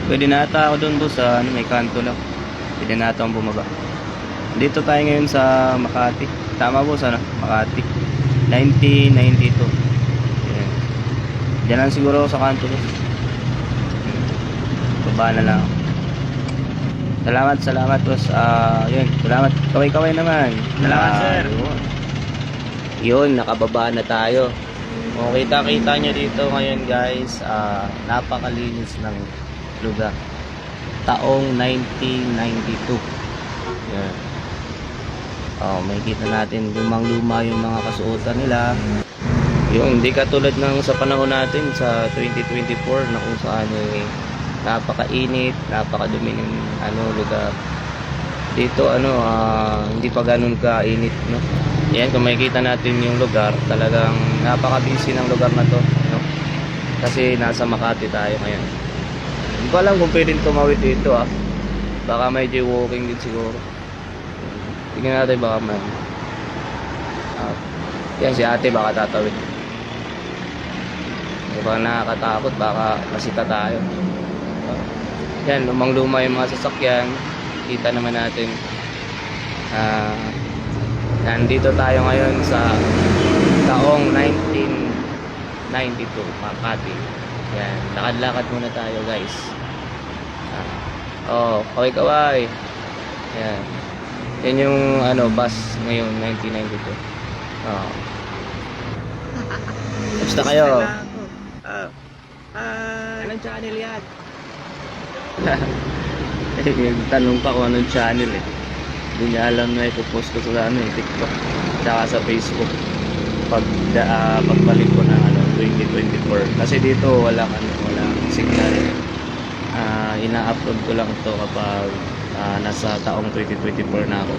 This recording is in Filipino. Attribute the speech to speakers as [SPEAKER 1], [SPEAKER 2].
[SPEAKER 1] Pwede na ata ako doon sa ano, may kanto lang. Pwede na ata akong bumaba. Dito tayo ngayon sa Makati. Tama boss ano? Makati. 1992. Ayan. Diyan lang siguro ako sa kanto boss. Baba na lang. Salamat boss. Yun. Salamat. Kaway-kaway naman.
[SPEAKER 2] Salamat, sir.
[SPEAKER 1] Yun, nakababa na tayo. Kung kita-kita nyo dito ngayon guys, napakalinis ng lugar. Taong 1992. Yan. May kita natin lumang-luma yung mga kasuotan nila. Yung hindi katulad ng sa panahon natin sa 2024 na kung saan napakainit, napakadumi ng lugar. Dito hindi pa ganun kainit, no. Yan, kung makikita natin yung lugar, talagang napaka-busy ng lugar na to, no? Kasi nasa Makati tayo ngayon. Hindi ko alam kung pwedeng tumawid dito, baka may jaywalking din siguro. Tingnan natin baka man. Yan si ate baka tatawid. Mukhang nakakatakot, baka masita tayo. Yan, lumang-luma yung mga sasakyan. Kita naman natin. Nandito tayo ngayon sa taong 1992, Makati. Yan, lakad-lakad muna tayo guys. Kaway-kaway. Yan. Yan yung bus ngayon, 1992. Basta kayo.
[SPEAKER 2] Anong channel yan?
[SPEAKER 1] Tanong pa kung anong channel eh. Hindi niya alam na ipopost ko sa TikTok tsaka sa Facebook pagbalik ko ng 2024 kasi dito walang signal. Ina-upload ko lang to kapag nasa taong 2024 na ako.